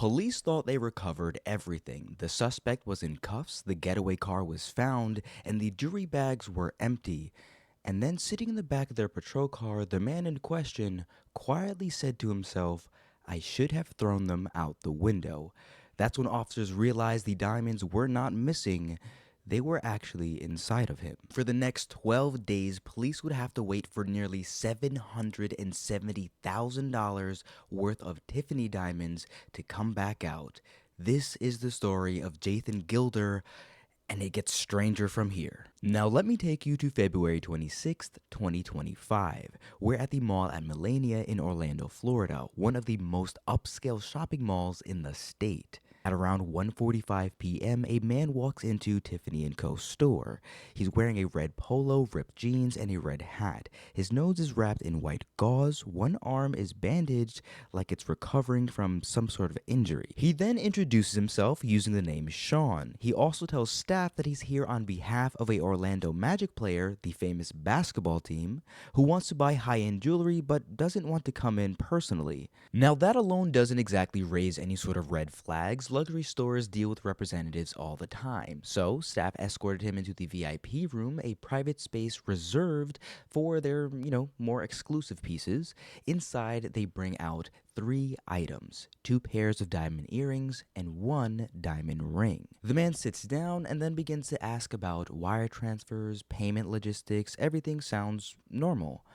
Police thought they recovered everything. The suspect was in cuffs, the getaway car was found, and the jewelry bags were empty. And then, sitting in the back of their patrol car, the man in question quietly said to himself, "I should have thrown them out the window." That's when officers realized the diamonds were not missing. They were actually inside of him. For the next 12 days, police would have to wait for nearly $770,000 worth of Tiffany diamonds to come back out. This is the story of Jaythan Gilder, and it gets stranger from here. Now let me take you to February 26th, 2025. We're at the mall at Melania in Orlando, Florida, one of the most upscale shopping malls in the state. At around 1:45 p.m., a man walks into Tiffany Co. store. He's wearing a red polo, ripped jeans, and a red hat. His nose is wrapped in white gauze. One arm is bandaged like it's recovering from some sort of injury. He then introduces himself using the name Sean. He also tells staff that he's here on behalf of a Orlando Magic player, the famous basketball team, who wants to buy high-end jewelry but doesn't want to come in personally. Now that alone doesn't exactly raise any sort of red flags. Luxury stores deal with representatives all the time. So, staff escorted him into the VIP room, a private space reserved for their, more exclusive pieces. Inside, they bring out 3 items: 2 pairs of diamond earrings and 1 diamond ring. The man sits down and then begins to ask about wire transfers, payment logistics. Everything sounds normal.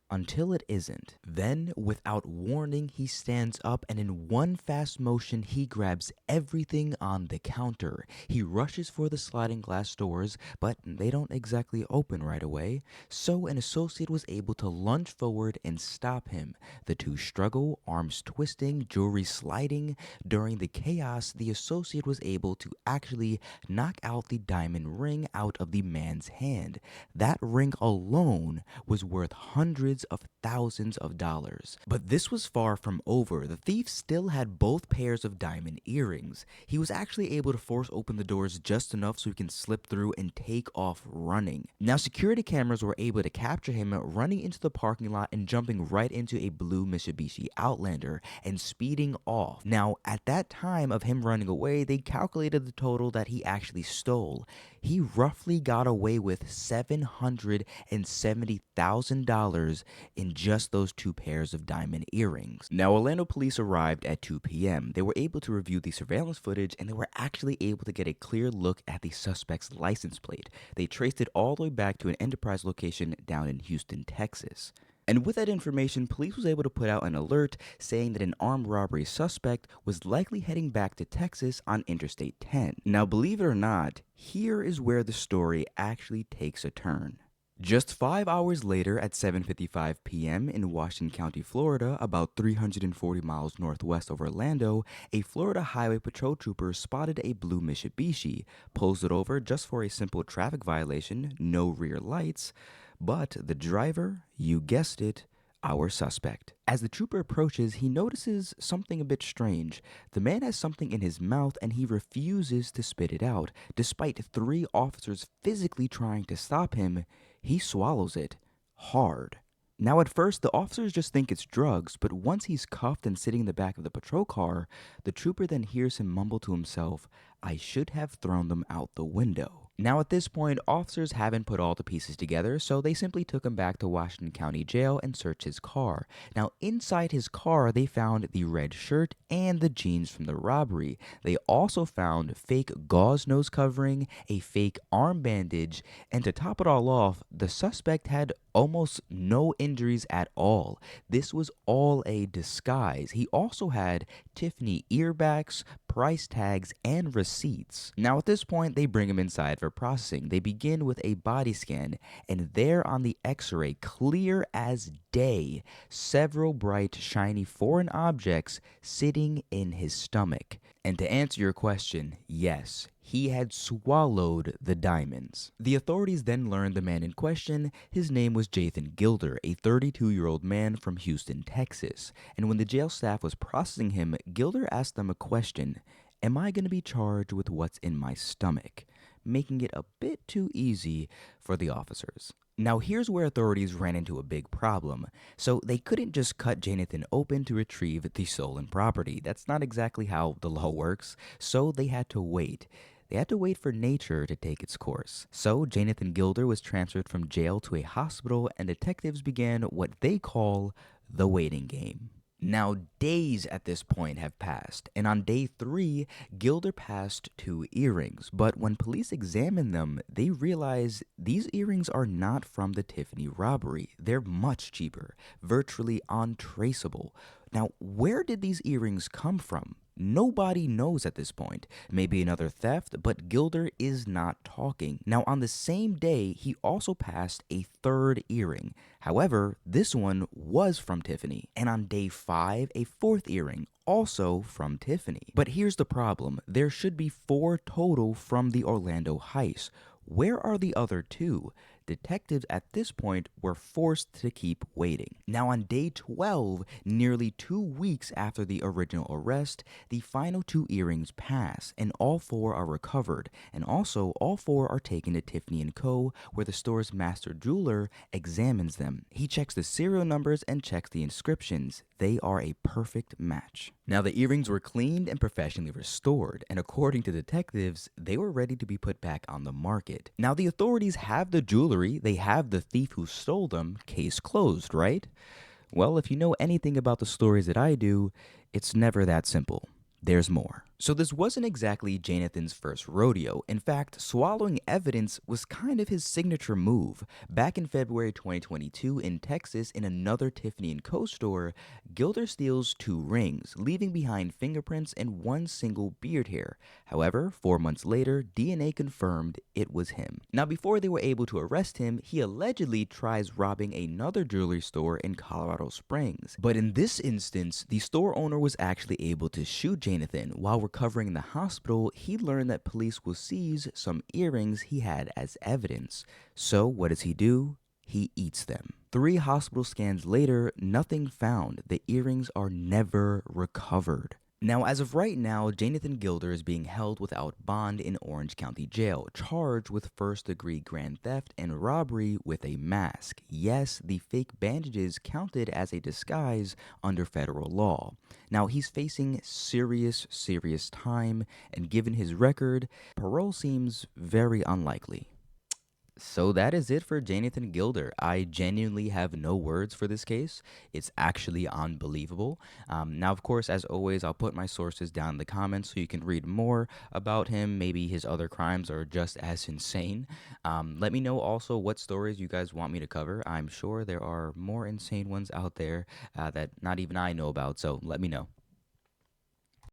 Until it isn't. Then, without warning, he stands up and in one fast motion, he grabs everything on the counter. He rushes for the sliding glass doors, but they don't exactly open right away. So an associate was able to lunge forward and stop him. The two struggle, arms twisting, jewelry sliding. During the chaos, the associate was able to actually knock out the diamond ring out of the man's hand. That ring alone was worth hundreds of thousands of dollars. But this was far from over. The thief still had both pairs of diamond earrings. He was actually able to force open the doors just enough so he can slip through and take off running. Now, security cameras were able to capture him running into the parking lot and jumping right into a blue Mitsubishi Outlander and speeding off. Now, at that time of him running away, they calculated the total that he actually stole. He roughly got away with $770,000 in just those 2 pairs of diamond earrings. Now, Orlando police arrived at 2 p.m. They were able to review the surveillance footage and they were actually able to get a clear look at the suspect's license plate. They traced it all the way back to an Enterprise location down in Houston, Texas. And with that information, police was able to put out an alert saying that an armed robbery suspect was likely heading back to Texas on Interstate 10. Now, believe it or not, here is where the story actually takes a turn. Just 5 hours later at 7:55 p.m. in Washington County, Florida, about 340 miles northwest of Orlando, a Florida Highway Patrol trooper spotted a blue Mitsubishi, pulls it over just for a simple traffic violation, no rear lights, but the driver, you guessed it, our suspect. As the trooper approaches, he notices something a bit strange. The man has something in his mouth and he refuses to spit it out. Despite 3 officers physically trying to stop him, he swallows it hard. Now, at first, the officers just think it's drugs, but once he's cuffed and sitting in the back of the patrol car, the trooper then hears him mumble to himself, "I should have thrown them out the window." Now, at this point, officers haven't put all the pieces together, so they simply took him back to Washington County Jail and searched his car. Now, inside his car, they found the red shirt and the jeans from the robbery. They also found fake gauze nose covering, a fake arm bandage, and to top it all off, the suspect had almost no injuries at all. This was all a disguise. He also had Tiffany earbacks, price tags, and receipts. Now, at this point, they bring him inside for processing. They begin with a body scan, and there on the x-ray, clear as day, several bright, shiny foreign objects sitting in his stomach. And to answer your question, yes, he had swallowed the diamonds. The authorities then learned the man in question, his name was Jaythan Gilder, a 32-year-old man from Houston, Texas. And when the jail staff was processing him, Gilder asked them a question: "Am I going to be charged with what's in my stomach?" Making it a bit too easy for the officers. Now, here's where authorities ran into a big problem. So, they couldn't just cut Jaythan open to retrieve the stolen property. That's not exactly how the law works. So, they had to wait. They had to wait for nature to take its course. So, Jaythan Gilder was transferred from jail to a hospital, and detectives began what they call the waiting game. Now, days at this point have passed, and on day 3, Gilder passed 2 earrings. But when police examined them, they realized these earrings are not from the Tiffany robbery. They're much cheaper, virtually untraceable. Now, where did these earrings come from? Nobody knows at this point. Maybe another theft, but Gilder is not talking. Now, on the same day, he also passed a 3rd earring. However, this one was from Tiffany. And on day 5, a 4th earring, also from Tiffany. But here's the problem. There should be 4 total from the Orlando heist. Where are the other 2? Detectives at this point were forced to keep waiting. Now, on day 12, nearly 2 weeks after the original arrest, the final 2 earrings pass, and all 4 are recovered. And also, all 4 are taken to Tiffany Co, where the store's master jeweler examines them. He checks the serial numbers and checks the inscriptions. They are a perfect match. Now, the earrings were cleaned and professionally restored, and according to detectives, they were ready to be put back on the market. Now, the authorities have the jewelry, they have the thief who stole them, case closed, right? Well, if you know anything about the stories that I do, it's never that simple. There's more. So this wasn't exactly Jaythan's first rodeo. In fact, swallowing evidence was kind of his signature move. Back in February 2022 in Texas, in another Tiffany Co store, Gilder steals 2 rings, leaving behind fingerprints and 1 single beard hair. However, 4 months later, DNA confirmed it was him. Now, before they were able to arrest him, he allegedly tries robbing another jewelry store in Colorado Springs. But in this instance, the store owner was actually able to shoot Jaythan. While recovering in the hospital, he learned that police will seize some earrings he had as evidence. So what does he do? He eats them. 3 hospital scans later, nothing found. The earrings are never recovered. Now, as of right now, Jaythan Gilder is being held without bond in Orange County Jail, charged with first-degree grand theft and robbery with a mask. Yes, the fake bandages counted as a disguise under federal law. Now, he's facing serious time, and given his record, parole seems very unlikely. So that is it for Jaythan Gilder. I genuinely have no words for this case. It's actually unbelievable. Now, of course, as always, I'll put my sources down in the comments so you can read more about him. Maybe his other crimes are just as insane. Let me know also what stories you guys want me to cover. I'm sure there are more insane ones out there that not even I know about, so let me know.